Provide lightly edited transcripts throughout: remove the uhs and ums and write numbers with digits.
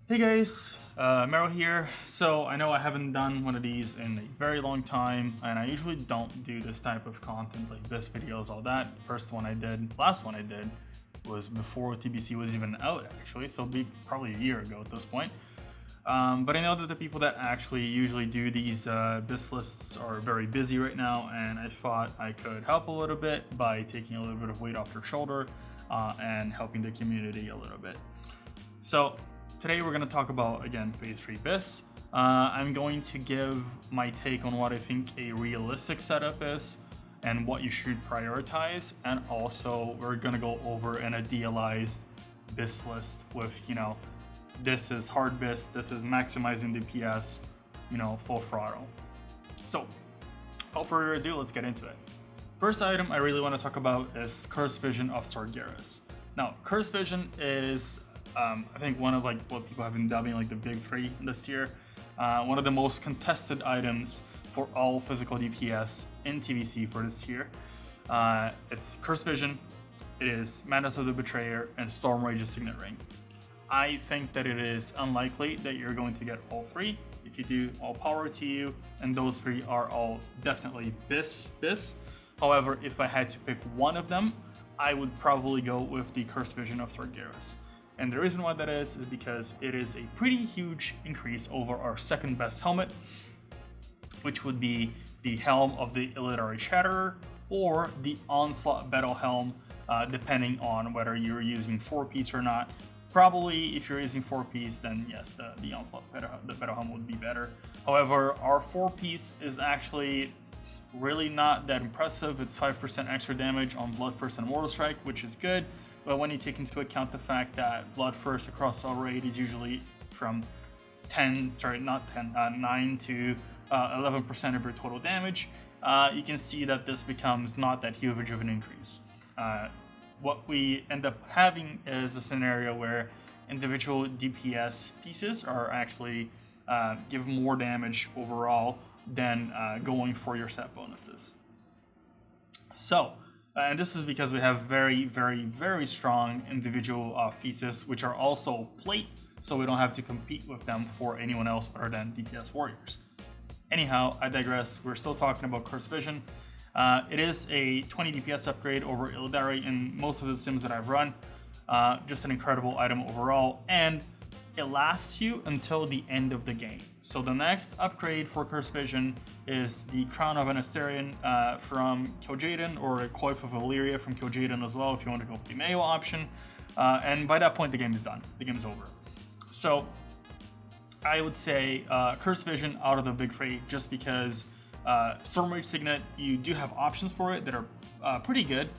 Hey guys, Marrow here. So I know I haven't done one of these in a very long time, and I usually don't do this type of content like BiS videos, all that. Last one I did was before TBC was even out actually, so it'll be probably a year ago at this point. But I know that the people that actually usually do these BiS lists are very busy right now, and I thought I could help a little bit by taking a little bit of weight off their shoulder and helping the community a little bit. So today we're going to talk about, again, Phase 3 BiS. I'm going to give my take on what I think a realistic setup is and what you should prioritize, and also we're going to go over an idealized BiS list with, this is hard BiS, this is maximizing DPS, full throttle. So without further ado, let's get into it. First item I really want to talk about is Cursed Vision of Sargeras. Now, Cursed Vision is I think one of what people have been dubbing the big three this tier. One of the most contested items for all physical DPS in TBC for this tier. It's Cursed Vision, it is Madness of the Betrayer, and Storm Rage's Signet Ring. I think that it is unlikely that you're going to get all three. If you do, all power to you, and those three are all definitely BiS. However, if I had to pick one of them, I would probably go with the Cursed Vision of Sargeras. And the reason why that is because it is a pretty huge increase over our second best helmet, which would be the Helm of the Illiterary Shatterer or the Onslaught Battle Helm, depending on whether you're using 4-piece or not. Probably if you're using 4-piece, then yes, the Onslaught Battle Helm would be better. However, our 4-piece is actually really not that impressive. It's 5% extra damage on Bloodthirst and Mortal Strike, which is good. But when you take into account the fact that Bloodthirst across all raid is usually from 9 to 11% of your total damage, you can see that this becomes not that huge of an increase. What we end up having is a scenario where individual DPS pieces are actually give more damage overall than going for your set bonuses. So, and this is because we have very, very, very strong individual off pieces, which are also plate, so we don't have to compete with them for anyone else other than DPS warriors. Anyhow, I digress. We're still talking about Cursed Vision. It is a 20 DPS upgrade over Illidari in most of the sims that I've run. Just an incredible item overall, and it lasts you until the end of the game. So the next upgrade for Cursed Vision is the Crown of an Asterion from Kil'jaeden, or a Coif of Illyria from Kil'jaeden as well, if you want to go with the manual option. And by that point, the game is done. The game is over. So I would say Cursed Vision out of the big three, just because Storm Rage Signet, you do have options for it that are pretty good.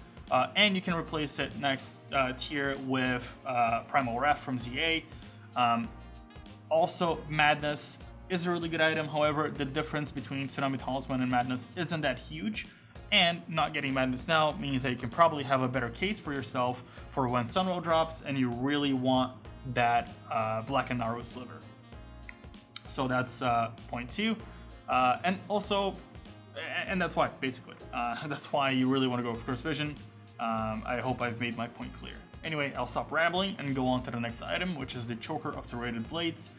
And you can replace it next tier with Primal Wrath from ZA. Also, Madness is a really good item. However, the difference between Tsunami Talisman and Madness isn't that huge, and not getting Madness now means that you can probably have a better case for yourself for when Sunroll drops and you really want that Black and Naru sliver. So that's point 2. And also, and that's why, basically. That's why you really want to go with Cursed Vision. I hope I've made my point clear. Anyway, I'll stop rambling and go on to the next item, which is the Choker of Serrated Blades.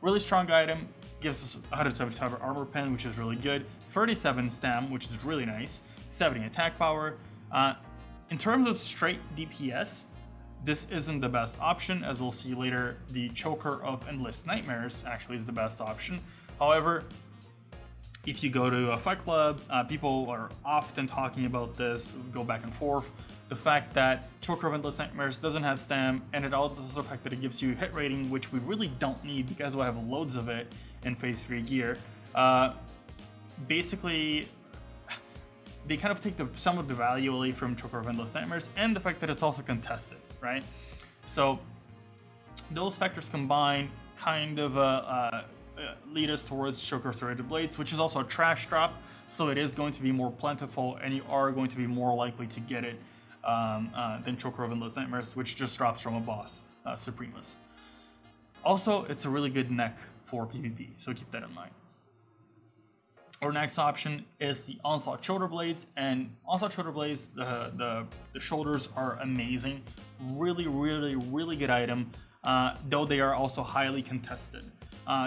Really strong item, gives us 175 armor pen, which is really good, 37 stam, which is really nice, 70 attack power. In terms of straight DPS, this isn't the best option. As we'll see later, the Choker of Endless Nightmares actually is the best option. However, if you go to a fight club, people are often talking about this, go back and forth. The fact that Choker of Endless Nightmares doesn't have stam, and it also the fact that it gives you hit rating, which we really don't need because we'll have loads of it in Phase 3 gear. Basically, they kind of take some of the value away from Choker of Endless Nightmares, and the fact that it's also contested, right? So those factors combined kind of lead us towards Choker of Serrated Blades, which is also a trash drop, so it is going to be more plentiful, and you are going to be more likely to get it than Choker of Endless Nightmares, which just drops from a boss, Supremus. Also, it's a really good neck for PvP, so keep that in mind. Our next option is the Onslaught Shoulder Blades, and Onslaught Shoulder Blades, the shoulders are amazing. Really good item, though they are also highly contested.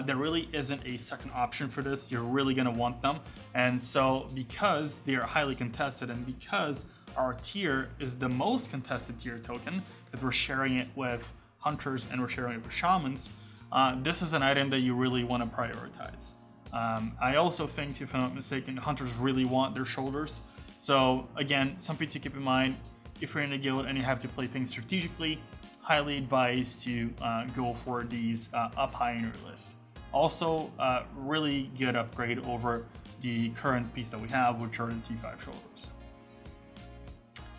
There really isn't a second option for this. You're really gonna want them. And so because they are highly contested and because our tier is the most contested tier token, because we're sharing it with hunters and we're sharing it with shamans, this is an item that you really wanna prioritize. I also think, if I'm not mistaken, hunters really want their shoulders. So again, something to keep in mind, if you're in a guild and you have to play things strategically, highly advised to go for these up high in your list. Also, really good upgrade over the current piece that we have, which are the T5 shoulders.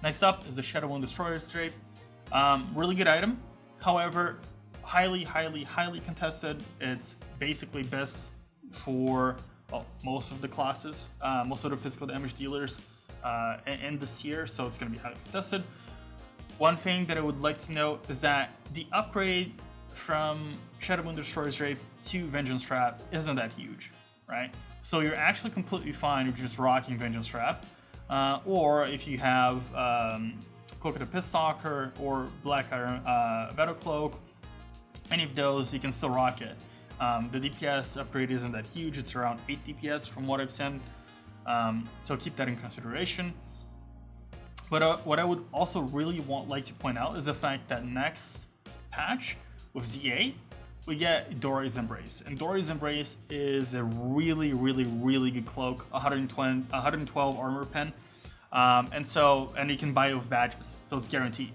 Next up is the Shadowmoon Destroyer Drape. Really good item, however, highly contested. It's basically BiS for most of the classes, most of the physical damage dealers in this tier, so it's going to be highly contested. One thing that I would like to note is that the upgrade from Shadowmoon Destroyer's Drape to Vengeance Trap isn't that huge, right? So you're actually completely fine with just rocking Vengeance Trap, or if you have Cloak of the Pitstalker or Black Iron Battle Cloak, any of those, you can still rock it. The DPS upgrade isn't that huge, it's around 8 DPS from what I've seen, so keep that in consideration. But what I would also really like to point out is the fact that next patch with ZA, we get Dory's Embrace. And Dory's Embrace is a really good cloak, 112 armor pen, and you can buy it with badges, so it's guaranteed.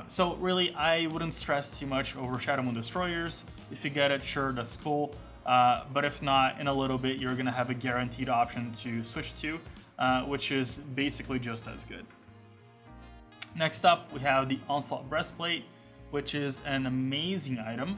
So really, I wouldn't stress too much over Shadowmoon Destroyers. If you get it, sure, that's cool. But if not, in a little bit, you're gonna have a guaranteed option to switch to, which is basically just as good. Next up, we have the Onslaught Breastplate, which is an amazing item.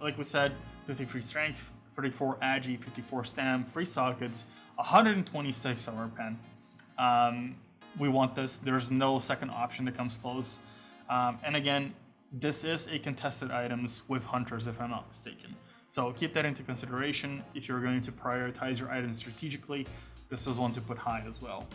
Like we said, 53 strength, 34 agi, 54 stam, 3 sockets, 126 armor pen. We want this. There's no second option that comes close. And again, this is a contested items with hunters, if I'm not mistaken. So keep that into consideration. If you're going to prioritize your items strategically, this is one to put high as well.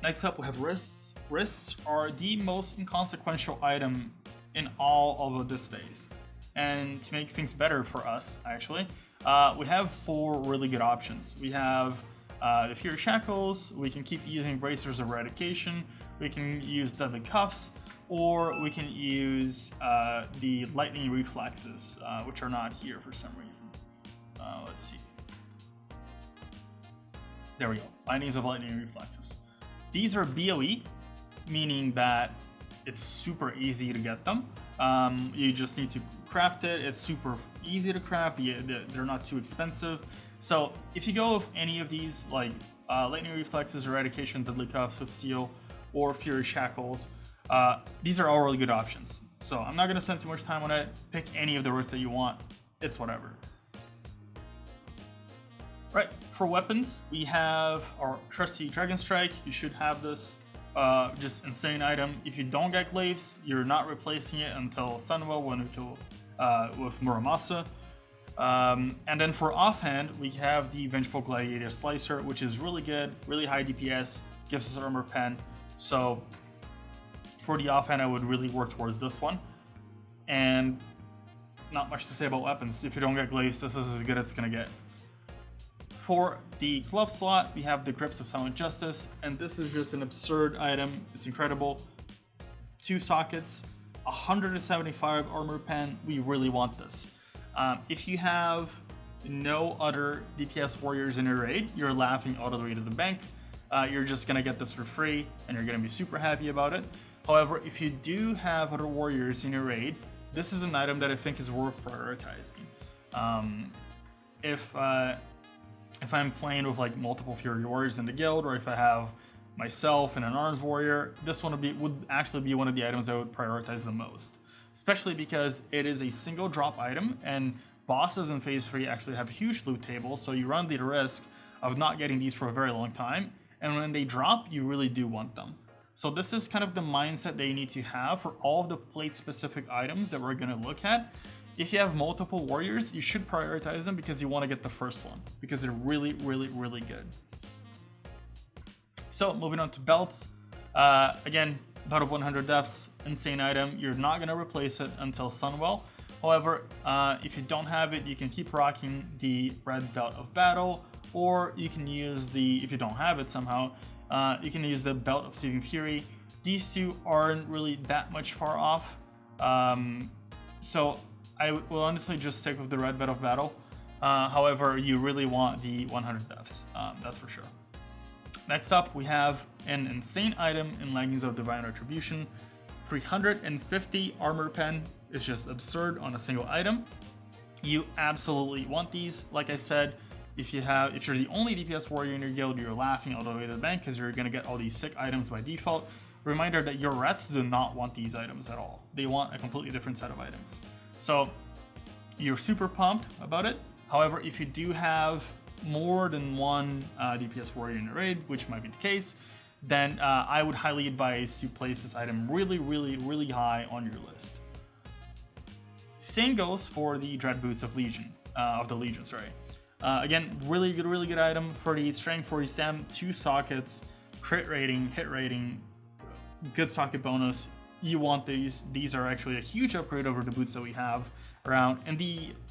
Next up, we have wrists. Wrists are the most inconsequential item in all of this phase. And to make things better for us, actually, we have 4 really good options. We have the Fury Shackles, we can keep using Bracers of Eradication, we can use Deadly Cuffs, or we can use the Lightning Reflexes, which are not here for some reason. Let's see. There we go, Lightnings of Lightning Reflexes. These are BOE, meaning that it's super easy to get them. You just need to craft it. It's super easy to craft. They're not too expensive. So if you go with any of these, like Lightning Reflexes, Eradication, Deadly Cuffs with Steel, or Fury Shackles, these are all really good options. So I'm not going to spend too much time on it. Pick any of the wrists that you want. It's whatever. Right, for weapons, we have our trusty Dragon Strike. You should have this. Just insane item. If you don't get Glaives, you're not replacing it until Sunwell when we kill with Muramasa. And then for offhand, we have the Vengeful Gladiator Slicer, which is really good, really high DPS, gives us armor pen. So for the offhand, I would really work towards this one. And not much to say about weapons. If you don't get Glaives, this is as good as it's gonna get. For the glove slot, we have the Grips of Silent Justice, and this is just an absurd item. It's incredible. 2 sockets, 175 armor pen. We really want this. If you have no other DPS warriors in your raid, you're laughing all the way to the bank. You're just gonna get this for free, and you're gonna be super happy about it. However, if you do have other warriors in your raid, this is an item that I think is worth prioritizing. If I'm playing with like multiple Fury Warriors in the guild, or if I have myself and an Arms Warrior, this one would actually be one of the items I would prioritize the most. Especially because it is a single drop item, and bosses in Phase 3 actually have huge loot tables, so you run the risk of not getting these for a very long time, and when they drop, you really do want them. So this is kind of the mindset that you need to have for all of the plate-specific items that we're going to look at. If you have multiple warriors, you should prioritize them because you want to get the first one, because they're really, really, really good. So moving on to belts. Again, Belt of 100 Deaths, insane item. You're not going to replace it until Sunwell. However, if you don't have it, you can keep rocking the red Belt of Battle, or you can use the, if you don't have it somehow, you can use the Belt of Saving Fury. These two aren't really that much far off. So I will honestly just stick with the red Belt of Battle. However, you really want the 100 Deaths, that's for sure. Next up, we have an insane item in Leggings of Divine Retribution. 350 armor pen is just absurd on a single item. You absolutely want these. Like I said, if you're the only DPS warrior in your guild, you're laughing all the way to the bank because you're gonna get all these sick items by default. Reminder that your rets do not want these items at all. They want a completely different set of items. So you're super pumped about it. However, if you do have more than one DPS warrior in your raid, which might be the case, then I would highly advise to place this item really, really, really high on your list. Same goes for the Dread Boots of Legion, sorry. Again, really good item. 48 strength, 40 stam, 2 sockets, crit rating, hit rating, good socket bonus. You want these. These are actually a huge upgrade over the boots that we have around. And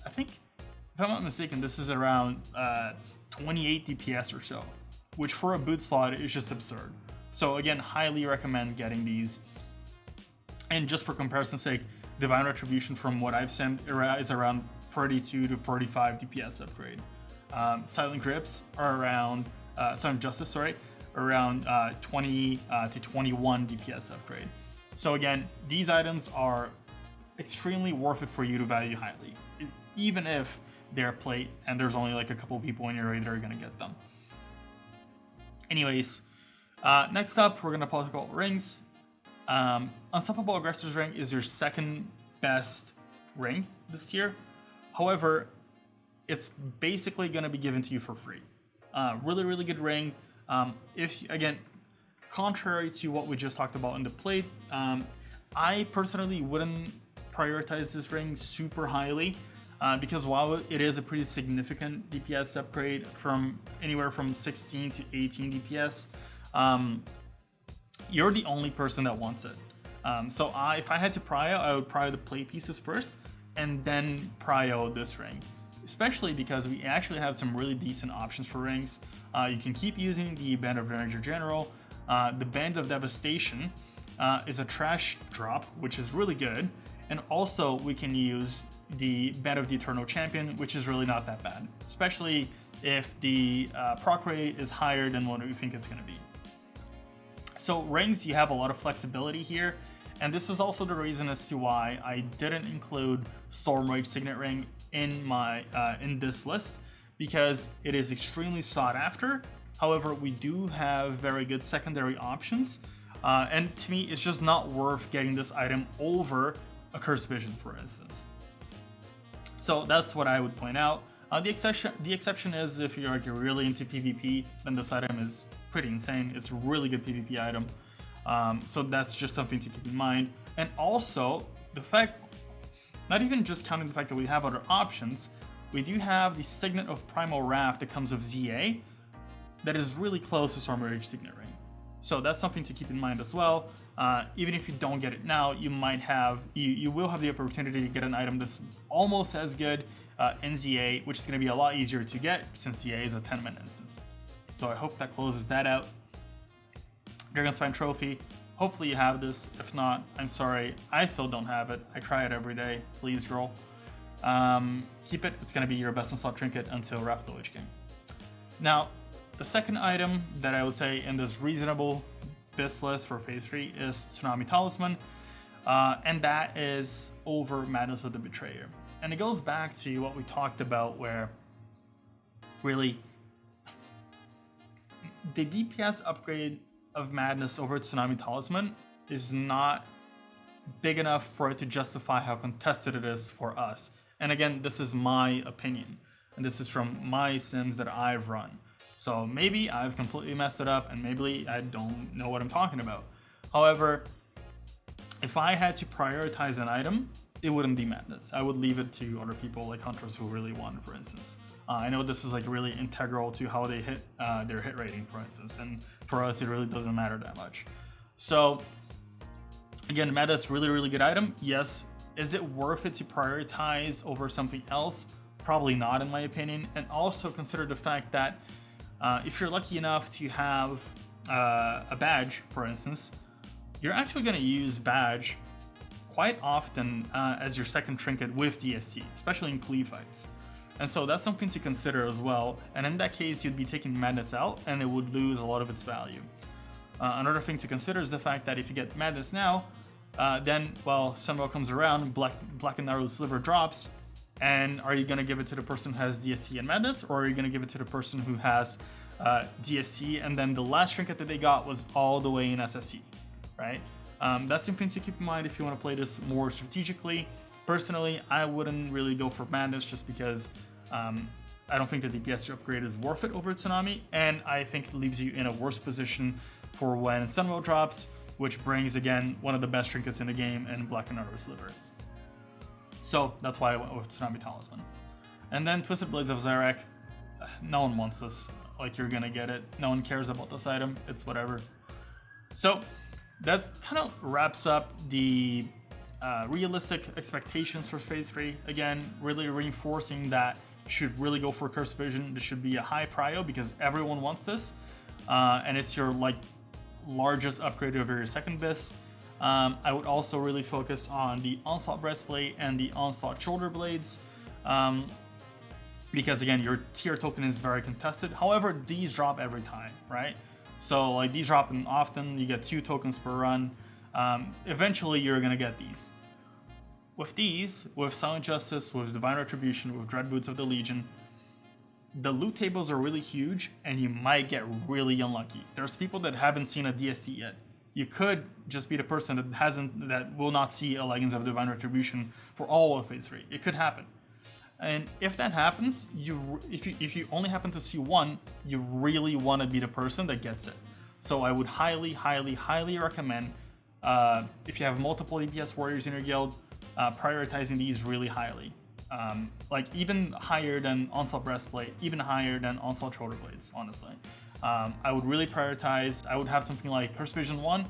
I think, if I'm not mistaken, this is around 28 DPS or so, which for a boot slot is just absurd. So again, highly recommend getting these. And just for comparison's sake, Divine Retribution, from what I've seen, is around 32 to 45 DPS upgrade. Silent Grips are around, Silent Justice, sorry, around 20 to 21 DPS upgrade. So again, these items are extremely worth it for you to value highly, even if they're plate and there's only like a couple people in your raid that are gonna get them. Anyways, next up, we're gonna talk about rings. Unstoppable Aggressor's Ring is your second best ring this tier. However, it's basically gonna be given to you for free. Really good ring. Again, contrary to what we just talked about in the plate, I personally wouldn't prioritize this ring super highly. Because while it is a pretty significant DPS upgrade from anywhere from 16 to 18 DPS, you're the only person that wants it. So if I had to prio, I would prio the play pieces first and then prio this ring. Especially because we actually have some really decent options for rings. You can keep using the Band of Ranger General. The Band of Devastation is a trash drop, which is really good. And also we can use the Band of the Eternal Champion, which is really not that bad, especially if the proc rate is higher than what we think it's going to be. So rings, you have a lot of flexibility here, and this is also the reason as to why I didn't include Stormrage Signet Ring in my in this list, because it is extremely sought after. However, we do have very good secondary options, and to me, it's just not worth getting this item over a Cursed Vision, for instance. So that's what I would point out. The exception is if you're really into PvP, then this item is pretty insane. It's a really good PvP item. So that's just something to keep in mind. And also the fact, not even just counting the fact that we have other options, we do have the Signet of Primal Wrath that comes with ZA that is really close to Stormrage Signet Ring. So that's something to keep in mind as well. Even if you don't get it now, you will have the opportunity to get an item that's almost as good in ZA, which is going to be a lot easier to get since ZA is a 10-minute instance. So I hope that closes that out. Dragonspine Trophy. Hopefully you have this. If not, I'm sorry. I still don't have it. I cry it every day. Please, girl. Keep it. It's going to be your best in slot trinket until Wrath of the Lich King. Now, the second item that I would say in this reasonable BiS list for Phase 3 is Tsunami Talisman, and that is over Madness of the Betrayer. And it goes back to what we talked about, where really the DPS upgrade of Madness over Tsunami Talisman is not big enough for it to justify how contested it is for us. And again, this is my opinion, and this is from my sims that I've run. So maybe I've completely messed it up, and maybe I don't know what I'm talking about. However, if I had to prioritize an item, it wouldn't be madness. I would leave it to other people, like hunters who really want it, for instance. I know this is like really integral to how they hit their hit rating, for instance, and for us, it really doesn't matter that much. So again, madness, really, really good item. Yes. Is it worth it to prioritize over something else? Probably not, in my opinion. And also consider the fact that if you're lucky enough to have a badge, for instance, you're actually going to use badge quite often as your second trinket with DST, especially in cleave fights. And so that's something to consider as well. And in that case, you'd be taking madness out and it would lose a lot of its value. Another thing to consider is the fact that if you get madness now, then, well, Sunwell comes around, Black and Narrow Sliver drops, and are you going to give it to the person who has DST and madness, or are you going to give it to the person who has DST, and then the last trinket that they got was all the way in SSC, right? That's something to keep in mind if you want to play this more strategically. Personally, I wouldn't really go for madness just because I don't think the DPS upgrade is worth it over Tsunami, and I think it leaves you in a worse position for when Sunwell drops, which brings, again, one of the best trinkets in the game in Black and Narrow Sliver. So that's why I went with Tsunami Talisman. And then Twisted Blades of Zarek. No one wants this. Like, you're gonna get it. No one cares about this item. It's whatever. So that's kind of wraps up the realistic expectations for Phase 3. Again, really reinforcing that you should really go for Curse Vision. This should be a high prio because everyone wants this. And it's your, like, largest upgrade over your second BiS. I would also really focus on the Onslaught Breastplate and the Onslaught Shoulder Blades, because again, your tier token is very contested. However, these drop every time, right? So like these drop often, you get 2 tokens per run. Eventually you're gonna get these. With these, with Silent Justice, with Divine Retribution, with Dread Boots of the Legion, the loot tables are really huge and you might get really unlucky. There's people that haven't seen a DST yet. You could just be the person that will not see a Leggings of Divine Retribution for all of Phase 3. It could happen. And if that happens, if you only happen to see one, you really want to be the person that gets it. So I would highly, highly, highly recommend, if you have multiple DPS warriors in your guild, prioritizing these really highly. Like even higher than Onslaught Breastplate, even higher than Onslaught Shoulder Blades, honestly. I would really prioritize. I would have something like Curse Vision 1,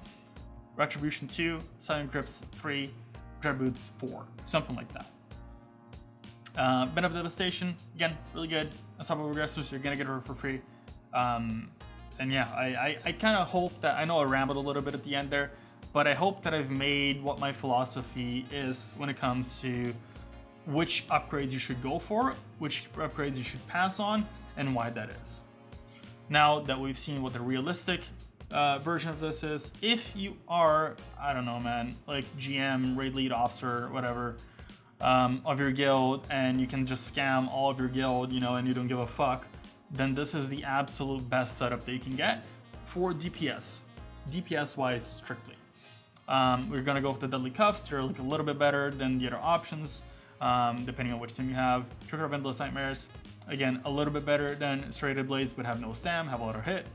Retribution 2, Silent Grips 3, Dread Boots 4, something like that. Bed of Devastation, again, really good. On top of Regressors, you're gonna get her for free. And yeah, I kind of hope that, I know I rambled a little bit at the end there, but I hope that I've made what my philosophy is when it comes to which upgrades you should go for, which upgrades you should pass on, and why that is. Now that we've seen what the realistic version of this is, if you are, I don't know, man, like GM, raid lead officer, whatever, of your guild, and you can just scam all of your guild, you know, and you don't give a fuck, then this is the absolute best setup that you can get for DPS wise strictly. We're gonna go with the Deadly Cuffs. They're like a little bit better than the other options, depending on which team you have. Trigger of Endless Nightmares, again, a little bit better than Serrated Blades, but have no stam, have a lot of hit.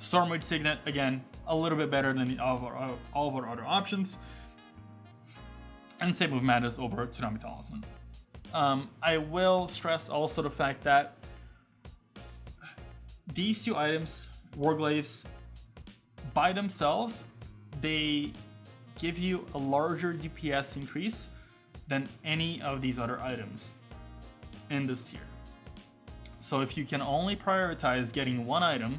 Stormwave Signet, again, a little bit better than all of our other options. And same with Madness over Tsunami Talisman. I will stress also the fact that these 2 items, War Glaives, by themselves, they give you a larger DPS increase than any of these other items in this tier. So if you can only prioritize getting one item,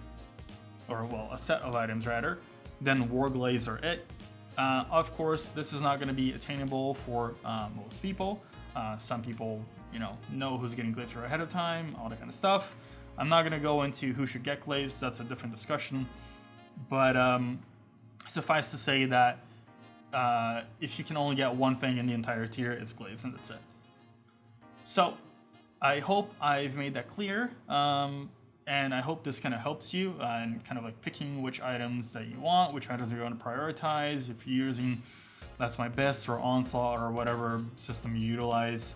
or well, a set of items rather, then War Glaives are it. Of course, this is not going to be attainable for most people. Some people, you know who's getting Glaives ahead of time, all that kind of stuff. I'm not going to go into who should get Glaives. That's a different discussion. But suffice to say that if you can only get one thing in the entire tier, it's Glaives, and that's it. So I hope I've made that clear. And I hope this kind of helps you in kind of like picking which items that you want, which items you want to prioritize. If you're using That's My BiS or Onslaught or whatever system you utilize.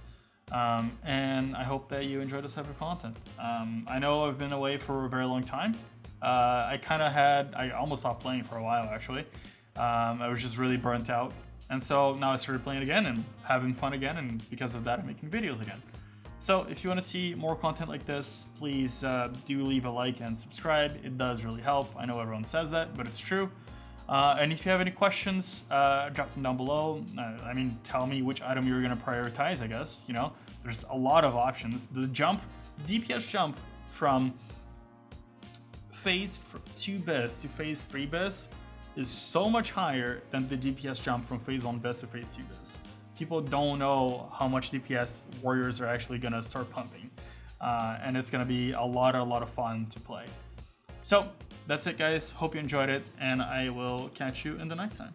And I hope that you enjoy this type of content. I know I've been away for a very long time. I almost stopped playing for a while actually. I was just really burnt out. And so now I started playing again and having fun again, and because of that, I'm making videos again. So if you want to see more content like this, please do leave a like and subscribe. It does really help. I know everyone says that, but it's true. And if you have any questions, drop them down below. I mean, tell me which item you're going to prioritize, I guess. You know, there's a lot of options. The DPS jump from phase 2 BiS to phase 3 BiS is so much higher than the DPS jump from phase 1 BiS to phase 2 BiS. People don't know how much DPS warriors are actually going to start pumping. And it's going to be a lot of fun to play. So that's it, guys. Hope you enjoyed it, and I will catch you in the next time.